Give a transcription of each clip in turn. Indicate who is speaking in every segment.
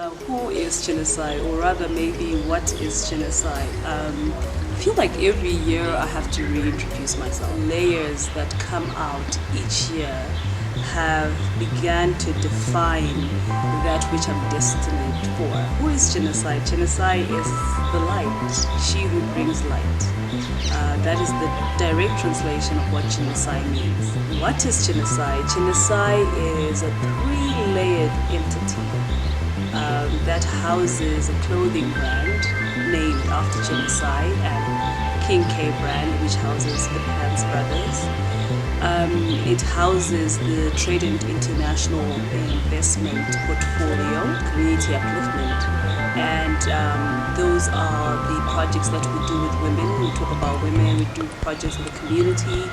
Speaker 1: Who is Chenesai, or rather, maybe what is Chenesai? I feel like every year I have to reintroduce myself. Layers that come out each year have begun to define that which I'm destined for. Who is Chenesai? Chenesai is the light, she who brings light. That is the direct translation of what Chenesai means. What is Chenesai? Chenesai is a three-layered entity that houses a clothing brand named after Chenesai and King K brand, which houses the Pants Brothers. It houses the Trade and International Investment Portfolio, Community Upliftment, and those are the projects that we do with women. We talk about women, we do projects with the community.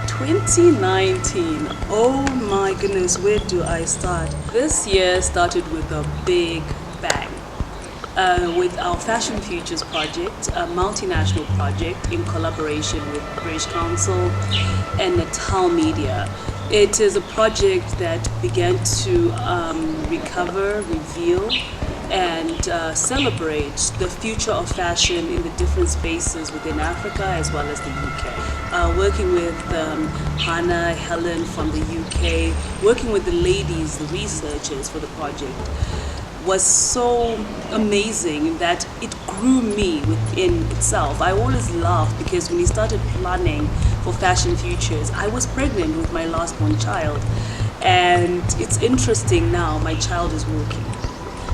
Speaker 1: 2019, oh my goodness, where do I start? This year started with a big bang. With our Fashion Futures project, a multinational project in collaboration with British Council and Natal Media. It is a project that began to recover, reveal, and celebrate the future of fashion in the different spaces within Africa as well as the UK. Working with Hannah, Helen from the UK, working with the ladies, the researchers for the project, was so amazing that it grew me within itself. I always laugh because when we started planning for Fashion Futures, I was pregnant with my last born child. And it's interesting now, my child is walking.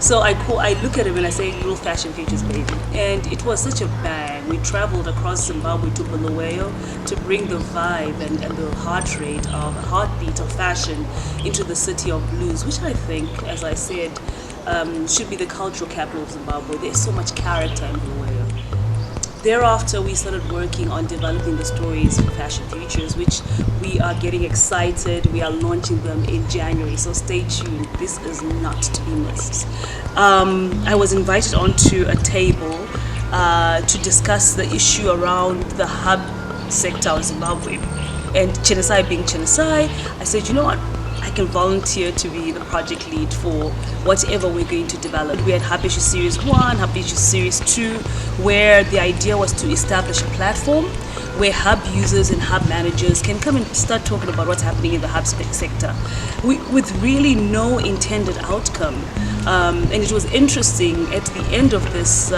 Speaker 1: So I look at him and I say, little Fashion Futures baby. And it was such a bang. We traveled across Zimbabwe to Bulawayo to bring the vibe and the heartbeat of fashion into the city of blues, which I think, as I said, should be the cultural capital of Zimbabwe. There's so much character in Bulawayo. Thereafter, we started working on developing the stories for Fashion Futures, which we are getting excited. We are launching them in January, so stay tuned. This is not to be missed. I was invited onto a table to discuss the issue around the hub sector of Zimbabwe. And Chenesai being Chenesai, I said, you know what? I can volunteer to be the project lead for whatever we're going to develop. We had Hub Issue Series 1, Hub Issue Series 2, where the idea was to establish a platform where hub users and hub managers can come and start talking about what's happening in the hub sector with really no intended outcome. And it was interesting at the end of this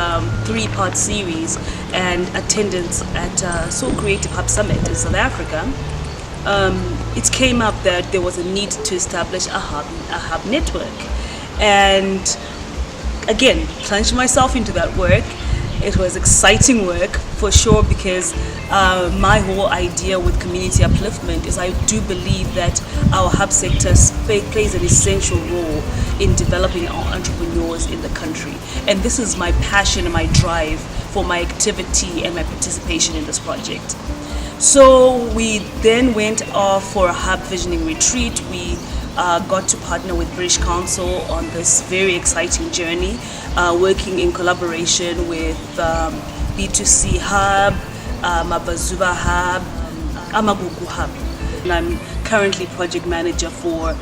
Speaker 1: three-part series and attendance at Soul Creative Hub Summit in South Africa. It came up that there was a need to establish a hub network. And again, plunged myself into that work. It was exciting work for sure because my whole idea with community upliftment is I do believe that our hub sector plays an essential role in developing our entrepreneurs in the country. And this is my passion and my drive for my activity and my participation in this project. So we then went off for a hub visioning retreat. We got to partner with British Council on this very exciting journey, working in collaboration with B2C Hub, Mabazuba Hub, Amabuku Hub. And I'm currently project manager for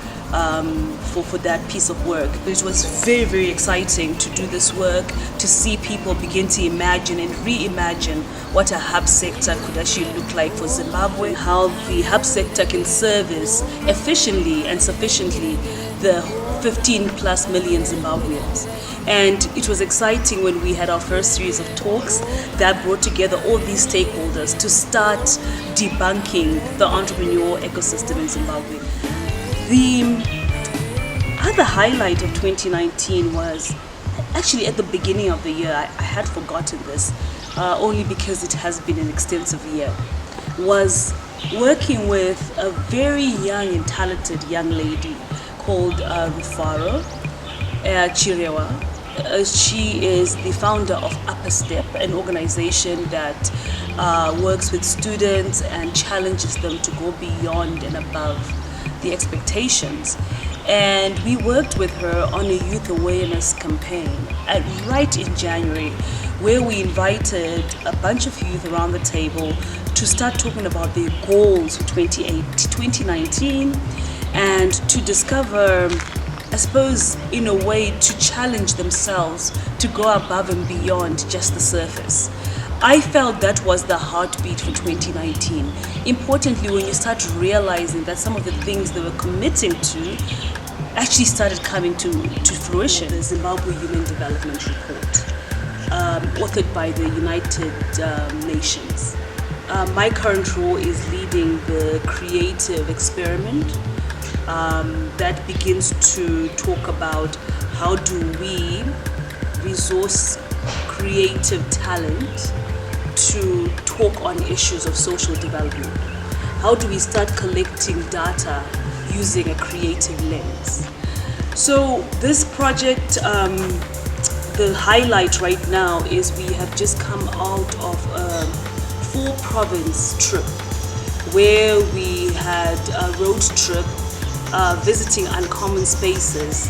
Speaker 1: that piece of work. It was very, very exciting to do this work, to see people begin to imagine and reimagine what a hub sector could actually look like for Zimbabwe, how the hub sector can service efficiently and sufficiently the 15 plus million Zimbabweans. And it was exciting when we had our first series of talks that brought together all these stakeholders to start debunking the entrepreneurial ecosystem in Zimbabwe. The other highlight of 2019 was actually at the beginning of the year. I had forgotten this, only because it has been an extensive year, was working with a very young and talented young lady called Rufaro Chirewa. She is the founder of Upper Step, an organization that works with students and challenges them to go beyond and above the expectations. And we worked with her on a youth awareness campaign right in January, where we invited a bunch of youth around the table to start talking about their goals for 2019 and to discover I suppose, in a way, to challenge themselves to go above and beyond just the surface. I felt that was the heartbeat for 2019. Importantly, when you start realizing that some of the things they were committing to actually started coming to fruition. The Zimbabwe Human Development Report, authored by the United Nations. My current role is leading the creative experiment that begins to talk about how do we resource creative talent to talk on issues of social development. How do we start collecting data using a creative lens? So this project, the highlight right now is we have just come out of a 4-province trip where we had a road trip visiting uncommon spaces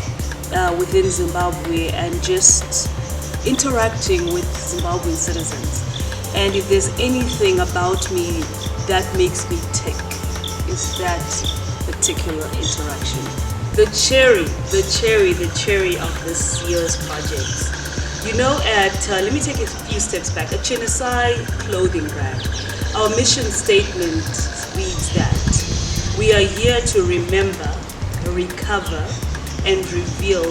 Speaker 1: within Zimbabwe and just interacting with Zimbabwean citizens. And if there's anything about me that makes me tick, it's that particular interaction. The cherry of this year's project. You know, let me take a few steps back. At Chenesai clothing brand, our mission statement reads that we are here to remember, recover, and reveal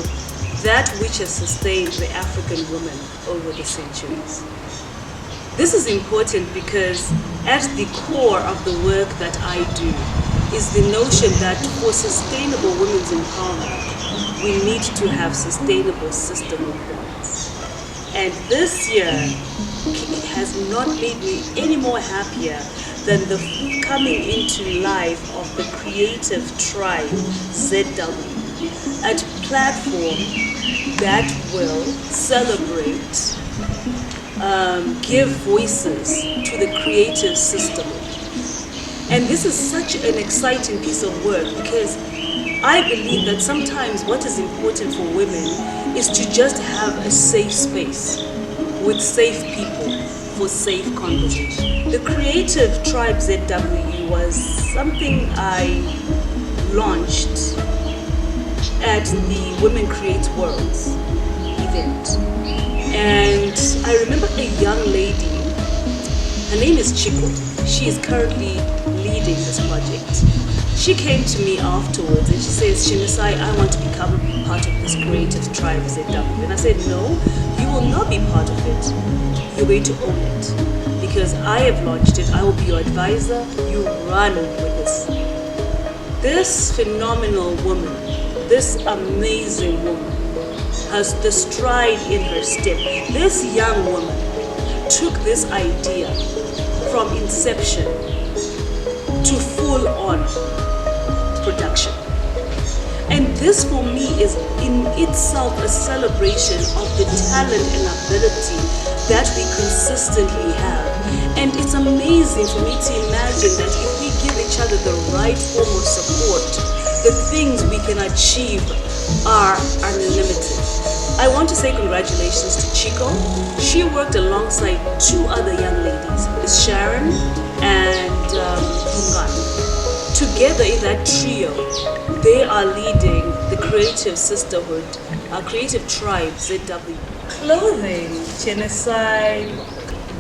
Speaker 1: that which has sustained the African woman over the centuries. This is important because at the core of the work that I do is the notion that for sustainable women's empowerment, we need to have sustainable system reforms. And this year has not made me any more happier than the coming into life of the creative tribe ZW, a platform that will celebrate, give voices to the creative system. And this is such an exciting piece of work because I believe that sometimes what is important for women is to just have a safe space with safe people for safe conversation. The Creative Tribe ZW was something I launched at the Women Create Worlds event. And I remember a young lady, her name is Chico. She is currently leading this project. She came to me afterwards and she says, Chenesai, I want to become part of this Creative Tribe ZW. And I said, no, you will not be part of it. You're going to own it. Because I have launched it, I will be your advisor, you run with this. This phenomenal woman, this amazing woman, has the stride in her step. This young woman took this idea from inception to full-on production. And this for me is in itself a celebration of the talent and ability that we consistently have. And it's amazing for me to imagine that if we give each other the right form of support, the things we can achieve are unlimited. I want to say congratulations to Chico. She worked alongside 2 other young ladies, Sharon and Mungani. Together in that trio, they are leading the creative sisterhood, our creative tribe, ZW. Clothing, Chenesai,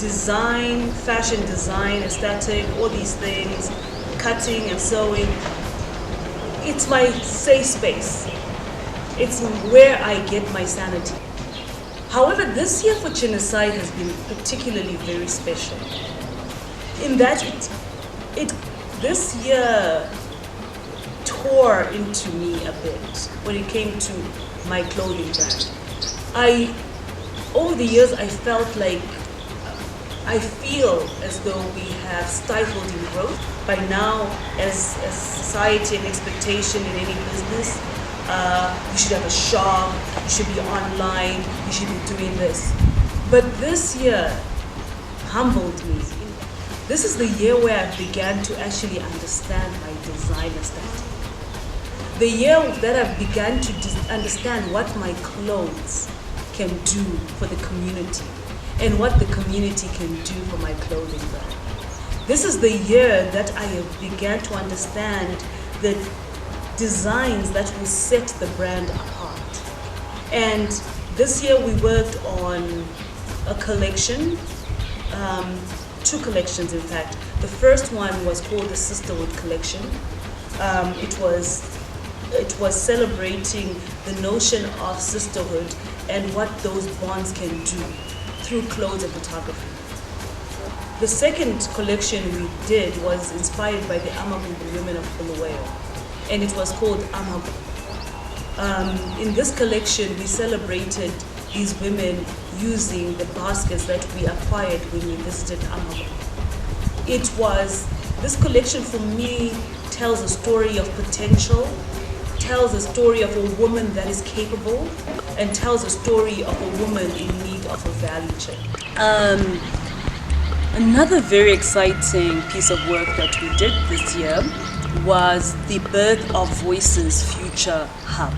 Speaker 1: design, fashion design, aesthetic, all these things, cutting and sewing. It's my safe space. It's where I get my sanity. However, this year for Chenesai has been particularly very special in that this year tore into me a bit when it came to my clothing brand. Over the years, I felt like I feel as though we have stifled in growth. By now, as a society and expectation in any business, you should have a shop, you should be online, you should be doing this. But this year humbled me. This is the year where I began to actually understand my design aesthetic. The year that I began to understand what my clothes can do for the community and what the community can do for my clothing brand. This is the year that I have began to understand that designs that will set the brand apart. And this year we worked on a collection, two collections in fact. The first one was called the Sisterhood Collection. It was celebrating the notion of sisterhood and what those bonds can do through clothes and photography. The second collection we did was inspired by the Amagugu women of Bulawayo, and it was called Amagu. In this collection, we celebrated these women using the baskets that we acquired when we visited Amagu. This collection for me tells a story of potential, tells a story of a woman that is capable, and tells a story of a woman in need of a value chain. Another very exciting piece of work that we did this year was the birth of Voices Future Hub.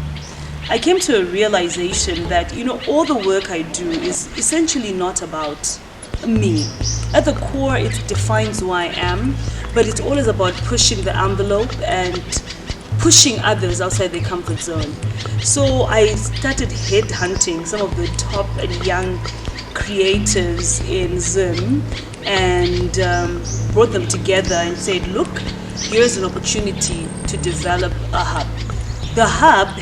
Speaker 1: I came to a realization that, all the work I do is essentially not about me. At the core, it defines who I am, but it's always about pushing the envelope and pushing others outside their comfort zone. So I started headhunting some of the top and young creators in Zim and brought them together and said, look, here's an opportunity to develop a hub. The hub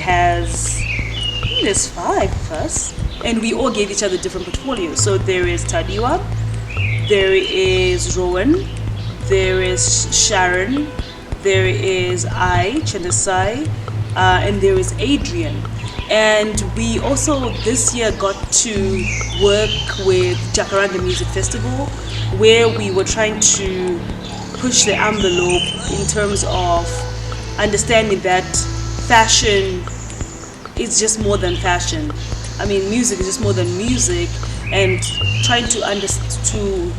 Speaker 1: there's 5 of us, and we all gave each other different portfolios. So there is Tadiwa, there is Rowan, there is Sharon, there is Chenesai, and there is Adrian. And we also this year got to work with Jacaranda Music Festival, where we were trying to push the envelope in terms of understanding that fashion is just more than fashion. I mean, music is just more than music, and trying to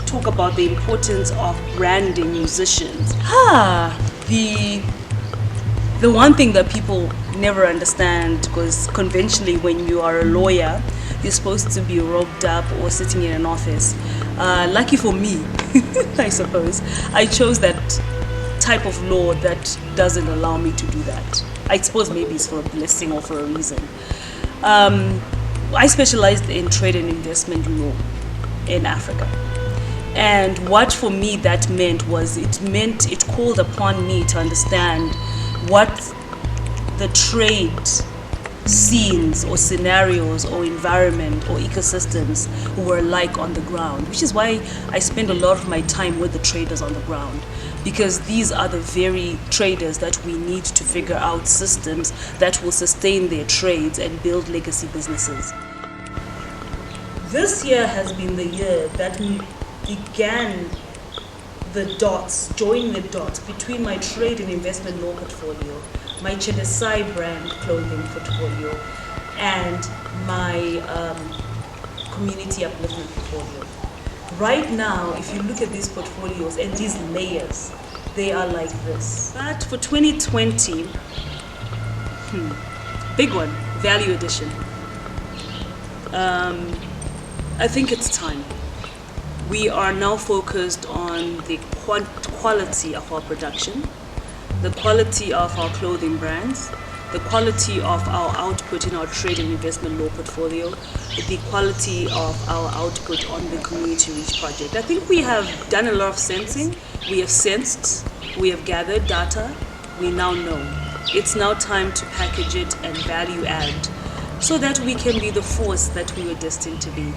Speaker 1: talk about the importance of branding musicians. The one thing that people never understand, because conventionally when you are a lawyer, you're supposed to be roped up or sitting in an office. Lucky for me, I suppose, I chose that type of law that doesn't allow me to do that. I suppose maybe it's for a blessing or for a reason. I specialized in trade and investment law in Africa. And what for me that meant was it called upon me to understand what the trade scenes or scenarios or environment or ecosystems were like on the ground, which is why I spend a lot of my time with the traders on the ground, because these are the very traders that we need to figure out systems that will sustain their trades and build legacy businesses. This year has been the year that began joining the dots between my trade and investment law portfolio, my Chenesai brand clothing portfolio, and my community upliftment portfolio. Right now, if you look at these portfolios and these layers, they are like this. But for 2020, big one, value addition. I think it's time. We are now focused on the quality of our production, the quality of our clothing brands, the quality of our output in our trade and investment law portfolio, the quality of our output on the Community Reach project. I think we have done a lot of sensing. We have sensed, we have gathered data, we now know. It's now time to package it and value add so that we can be the force that we were destined to be.